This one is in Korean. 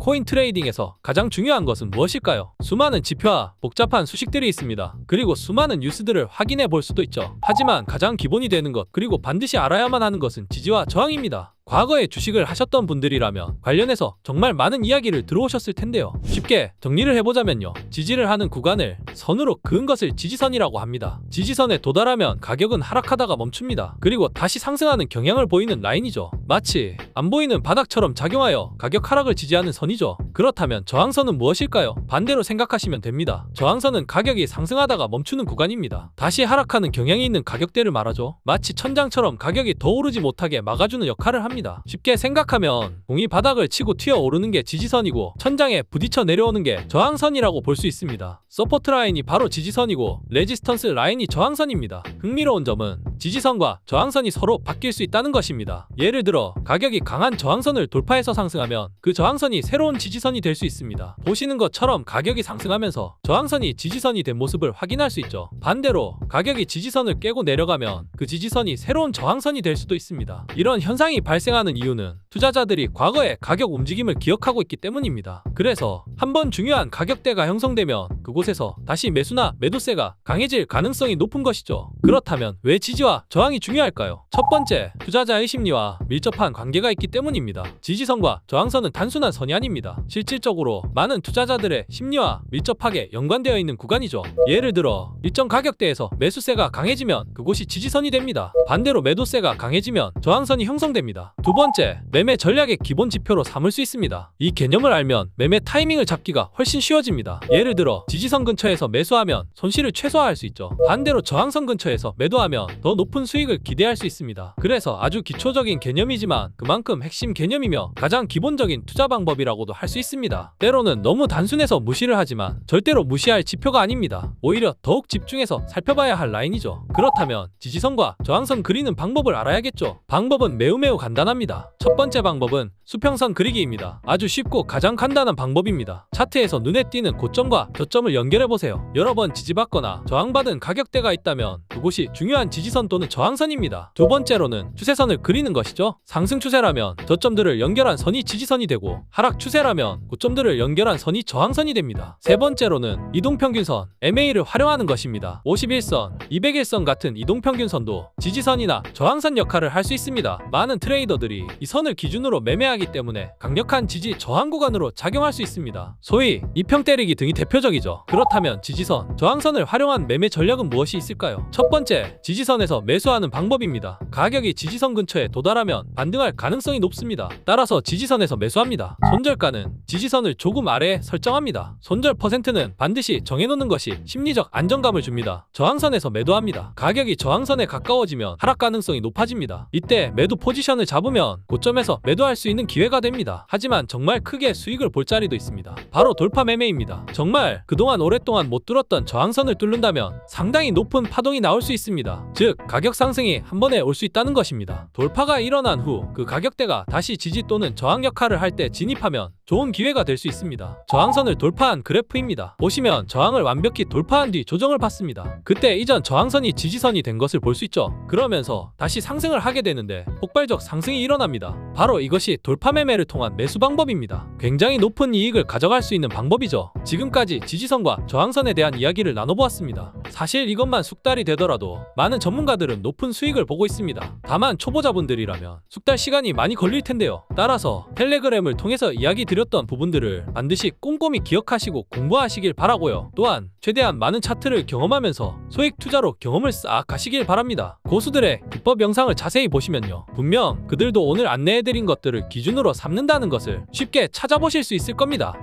코인 트레이딩에서 가장 중요한 것은 무엇일까요? 수많은 지표와 복잡한 수식들이 있습니다. 그리고 수많은 뉴스들을 확인해 볼 수도 있죠. 하지만 가장 기본이 되는 것, 그리고 반드시 알아야만 하는 것은 지지와 저항입니다. 과거에 주식을 하셨던 분들이라면 관련해서 정말 많은 이야기를 들어오셨을 텐데요. 쉽게 정리를 해보자면요. 지지를 하는 구간을 선으로 그은 것을 지지선이라고 합니다. 지지선에 도달하면 가격은 하락하다가 멈춥니다. 그리고 다시 상승하는 경향을 보이는 라인이죠. 마치 안 보이는 바닥처럼 작용하여 가격 하락을 지지하는 선이죠. 그렇다면 저항선은 무엇일까요? 반대로 생각하시면 됩니다. 저항선은 가격이 상승하다가 멈추는 구간입니다. 다시 하락하는 경향이 있는 가격대를 말하죠. 마치 천장처럼 가격이 더 오르지 못하게 막아주는 역할을 합니다. 쉽게 생각하면 공이 바닥을 치고 튀어오르는 게 지지선이고 천장에 부딪혀 내려오는 게 저항선이라고 볼 수 있습니다. 서포트 라인이 바로 지지선이고 레지스턴스 라인이 저항선입니다. 흥미로운 점은 지지선과 저항선이 서로 바뀔 수 있다는 것입니다. 예를 들어 가격이 강한 저항선을 돌파해서 상승하면 그 저항선이 새로운 지지선이 될 수 있습니다. 보시는 것처럼 가격이 상승하면서 저항선이 지지선이 된 모습을 확인할 수 있죠. 반대로 가격이 지지선을 깨고 내려가면 그 지지선이 새로운 저항선이 될 수도 있습니다. 이런 현상이 발생하는 이유는 투자자들이 과거의 가격 움직임을 기억하고 있기 때문입니다. 그래서 한번 중요한 가격대가 형성되면 그곳에서 다시 매수나 매도세가 강해질 가능성이 높은 것이죠. 그렇다면 왜 지지와 저항이 중요할까요? 첫 번째, 투자자의 심리와 밀접한 관계가 있기 때문입니다. 지지선과 저항선은 단순한 선이 아닙니다. 실질적으로 많은 투자자들의 심리와 밀접하게 연관되어 있는 구간이죠. 예를 들어 일정 가격대에서 매수세가 강해지면 그곳이 지지선이 됩니다. 반대로 매도세가 강해지면 저항선이 형성됩니다. 두 번째, 매매 전략의 기본 지표로 삼을 수 있습니다. 이 개념을 알면 매매 타이밍을 잡기가 훨씬 쉬워집니다. 예를 들어 지지선 근처에서 매수하면 손실을 최소화할 수 있죠. 반대로 저항선 근처에서 매도하면 더 높은 수익을 기대할 수 있습니다. 그래서 아주 기초적인 개념이지만 그만큼 핵심 개념이며 가장 기본적인 투자 방법이라고도 할 수 있습니다. 때로는 너무 단순해서 무시를 하지만 절대로 무시할 지표가 아닙니다. 오히려 더욱 집중해서 살펴봐야 할 라인이죠. 그렇다면 지지선과 저항선 그리는 방법을 알아야겠죠. 방법은 매우 간단합니다. 첫 번째 방법은 수평선 그리기입니다. 아주 쉽고 가장 간단한 방법입니다. 차트에서 눈에 띄는 고점과 저점을 연결해보세요. 여러 번 지지받거나 저항받은 가격대가 있다면 그곳이 중요한 지지선 또는 저항선입니다. 두 번째로는 추세선을 그리는 것이죠. 상승 추세라면 저점들을 연결한 선이 지지선이 되고 하락 추세라면 고점들을 연결한 선이 저항선이 됩니다. 세 번째로는 이동평균선, MA를 활용하는 것입니다. 51선, 200일선 같은 이동평균선도 지지선이나 저항선 역할을 할 수 있습니다. 많은 트레이더들이 이 선을 기준으로 매매하기 때문에 강력한 지지 저항 구간으로 작용할 수 있습니다. 소위 이평 때리기 등이 대표적이죠. 그렇다면 지지선, 저항선을 활용한 매매 전략은 무엇이 있을까요? 첫 번째, 지지선에서 매수하는 방법입니다. 가격이 지지선 근처에 도달하면 반등할 가능성이 높습니다. 따라서 지지선에서 매수합니다. 손절가는 지지선을 조금 아래에 설정합니다. 손절 퍼센트는 반드시 정해놓는 것이 심리적 안정감을 줍니다. 저항선에서 매도합니다. 가격이 저항선에 가까워지면 하락 가능성이 높아집니다. 이때 매도 포지션을 잡으면 고점에서 매도할 수 있는 기회가 됩니다. 하지만 정말 크게 수익을 볼 자리도 있습니다. 바로 돌파 매매입니다. 정말 그동안 오랫동안 못 뚫었던 저항선을 뚫는다면 상당히 높은 파동이 나올 수 있습니다. 즉 가격 상승이 한 번에 올 수 있다는 것입니다. 돌파가 일어난 후 그 가격대가 다시 지지 또는 저항 역할을 할 때 진입하면 좋은 기회가 될 수 있습니다. 저항선을 돌파한 그래프입니다. 보시면 저항을 완벽히 돌파한 뒤 조정을 받습니다. 그때 이전 저항선이 지지선이 된 것을 볼 수 있죠. 그러면서 다시 상승을 하게 되는데 폭발적 상승이 일어납니다. 바로 이것이 돌파 매매를 통한 매수 방법입니다. 굉장히 높은 이익을 가져갈 수 있는 방법이죠. 지금까지 지지선과 저항선에 대한 이야기를 나눠보았습니다. 사실 이것만 숙달이 되더라도 많은 전문가들은 높은 수익을 보고 있습니다. 다만 초보자분들이라면 숙달 시간이 많이 걸릴 텐데요. 따라서 텔레그램을 통해서 이야기 드렸던 부분들을 반드시 꼼꼼히 기억하시고 공부하시길 바라고요. 또한 최대한 많은 차트를 경험하면서 소액 투자로 경험을 싹 하시길 바랍니다. 고수들의 기법 영상을 자세히 보시면요, 분명 그들도 오늘 안내해드린 것들을 기준으로 삼는다는 것을 쉽게 찾아보실 수 있을 겁니다.